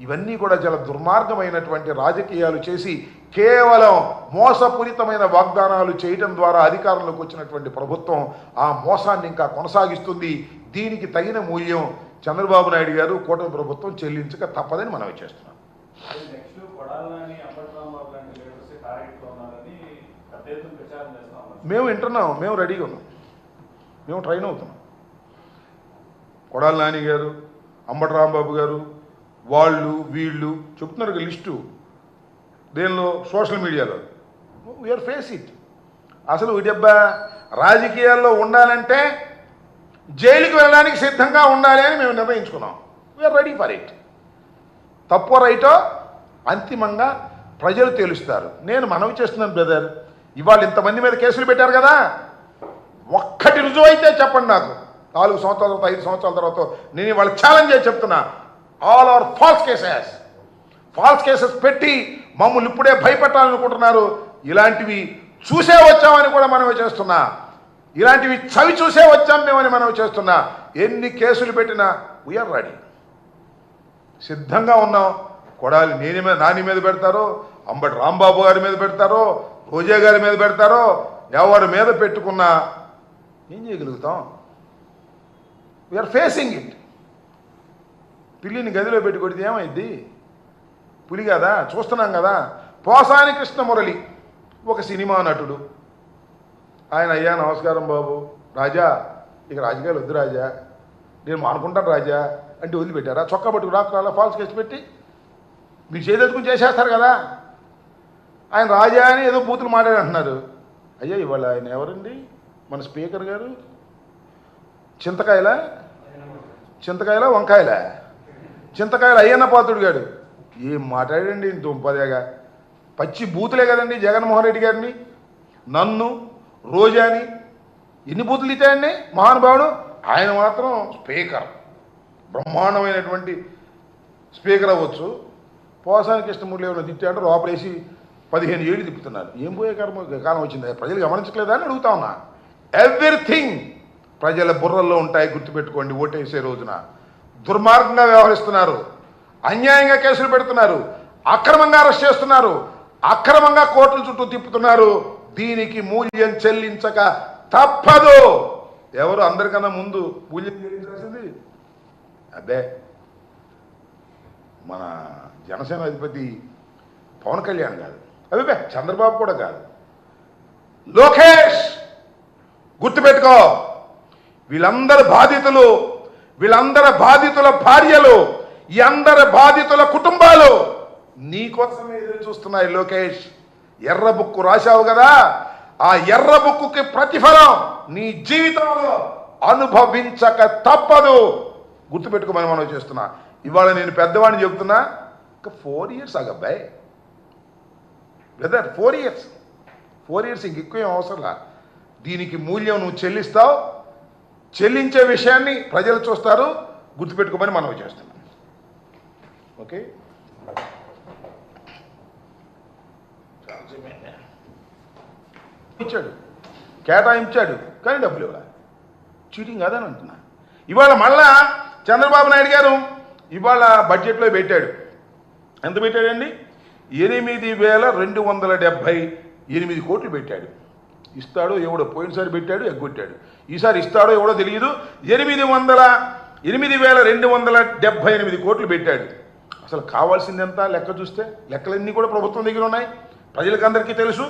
ఇవన్నీ కూడా చాలా దుర్మార్గమైనటువంటి రాజకీయాలు చేసి కేవలం మోసపూరితమైన వాగ్దానాలు చేయడం ద్వారా అధికారంలోకి వచ్చినటువంటి ప్రభుత్వం ఆ మోసాన్ని ఇంకా కొనసాగిస్తుంది. దీనికి తగిన మూల్యం చంద్రబాబు నాయుడు గారు కూటమి ప్రభుత్వం చెల్లించక తప్పదని మనవి చేస్తున్నాం. మేము వింటున్నాం, మేము రెడీగా ఉన్నాం, మేము ట్రైన్ అవుతున్నాం. కొడాలి నాని గారు, అంబటి రాంబాబు గారు, వాళ్ళు వీళ్ళు చెప్తున్నారు లిస్టు దేనిలో సోషల్ మీడియాలో. We're face it. అసలు డెబ్బా రాజకీయాల్లో ఉండాలంటే జైలుకి వెళ్ళడానికి సిద్ధంగా ఉండాలి అని మేము నిర్ణయించుకున్నాం. We're ready for it. తప్పో రైటో అంతిమంగా ప్రజలు తేలుస్తారు. నేను మనవి చేస్తున్నాను బ్రదర్, ఇవాళ ఇంతమంది మీద కేసులు పెట్టారు కదా, ఒక్కటి రుజువు అయితే చెప్పండి నాకు. 4 సంవత్సరాల తర్వాత 5 సంవత్సరాల తర్వాత నేను ఇవాళ ఛాలెంజ్ చేసి చెప్తున్నా, ఆల్ ఆర్ ఫాల్స్ కేసెస్ పెట్టి మమ్మల్ని ఇప్పుడే భయపెట్టాలనుకుంటున్నారు. ఇలాంటివి చూసే వచ్చామని కూడా మనవి చేస్తున్నా, ఇలాంటివి చవి చూసే వచ్చాం మేమని మనవి చేస్తున్నా. ఎన్ని కేసులు పెట్టినా వీఆర్ రెడీ, సిద్ధంగా ఉన్నాం. కొడాలి నాని మీద పెడతారో, అంబటి రాంబాబు గారి మీద పెడతారో, రోజా గారి మీద పెడతారో, ఎవరి మీద పెట్టుకున్నా ఏం చేయగలుగుతాం? We're facing it. పిల్లిని గదిలో పెట్టి కొడితే ఏమైంది? పులి కదా, చూస్తున్నాం కదా. పోసాని కృష్ణమురళి ఒక సినిమా నటుడు, ఆయన అయ్యా నమస్కారం బాబు, రాజా ఇక రాజకీయాలు వద్దు రాజా, నేను మానుకుంటాను రాజా అంటే వదిలిపెట్టారా? చొక్కా పట్టుకు రాకుండా ఫాల్స్ కేసు పెట్టి మీరు చేదెత్తుకుని చేసేస్తారు కదా. ఆయన రాజా అని ఏదో బూతులు మాట్లాడంటున్నారు. అయ్యా ఇవాళ ఆయన ఎవరండి? మన స్పీకర్ గారు చింతకాయల వంకాయల చింతకాయల అయ్యన్న పాత్రుడు గారు ఏం మాట్లాడండి దుంపదేగా. పచ్చి బూతులే కదండి. జగన్మోహన్ రెడ్డి గారిని, నన్ను, రోజాని ఎన్ని బూతులు ఇచ్చాయండి మహానుభావుడు. ఆయన మాత్రం స్పీకర్, బ్రహ్మాండమైనటువంటి స్పీకర్ అవ్వచ్చు. పోసాని కృష్ణమూర్తి ఏమైనా తిట్టాడు, లోపలేసి 15 ఏళ్ళు తిప్పుతున్నారు. ఏం పోయే కాలం వచ్చింది? ప్రజలు గమనించట్లేదా అని అడుగుతా ఉన్నా. ఎవ్రీథింగ్ ప్రజల బుర్రల్లో ఉంటాయి, గుర్తుపెట్టుకోండి. ఓటేసే రోజున దుర్మార్గంగా వ్యవహరిస్తున్నారు, అన్యాయంగా కేసులు పెడుతున్నారు, అక్రమంగా అరెస్ట్ చేస్తున్నారు, అక్రమంగా కోర్టుల చుట్టూ తిప్పుతున్నారు. దీనికి మూల్యం చెల్లించక తప్పదు. ఎవరు అందరికన్నా ముందు మూల్యం చెల్లించాల్సింది అదే మన జనసేన అధిపతి పవన్ కళ్యాణ్ కాదు, అభిపే చంద్రబాబు కూడా కాదు, లోకేష్. గుర్తుపెట్టుకో, వీళ్ళందరి బాధితులు, వీళ్ళందరి బాధితుల భార్యలు, ఈ అందరి బాధితుల కుటుంబాలు నీకోసమే ఎదురు చూస్తున్నాయి. లోకేష్, ఎర్ర బుక్కు రాశావు కదా, ఆ ఎర్ర బుక్కుకి ప్రతిఫలం నీ జీవితంలో అనుభవించక తప్పదు. గుర్తుపెట్టుకోమని మనం చేస్తున్నా. ఇవాళ నేను పెద్దవాడిని చెబుతున్నా, ఇంకా 4 years అగబ్బాయి బ్రదర్, 4 years ఇంకెక్కువ ఏం అవసరంలా. దీనికి మూల్యం నువ్వు చెల్లిస్తావు. చెల్లించే విషయాన్ని ప్రజలు చూస్తారు. గుర్తుపెట్టుకోమని మనం చేస్తున్నాం. ఓకే, ఇచ్చాడు, కేటాయించాడు, కానీ డబ్బులు ఇవ్వాలి. చీటింగ్ కాదని అంటున్నా. ఇవాళ మళ్ళా చంద్రబాబు నాయుడు గారు ఇవాళ బడ్జెట్లో పెట్టాడు. ఎంత పెట్టాడండి? 8,278 కోట్లు పెట్టాడు. ఇస్తాడో ఎవడో, పోయినసారి పెట్టాడు ఎగ్గొట్టాడు, ఈసారి ఇస్తాడో ఎవడో తెలియదు. 8,278 కోట్లు పెట్టాడు. అసలు కావాల్సింది ఎంత లెక్క చూస్తే? లెక్కలన్నీ కూడా ప్రభుత్వం దగ్గర ఉన్నాయి, ప్రజలకందరికీ తెలుసు.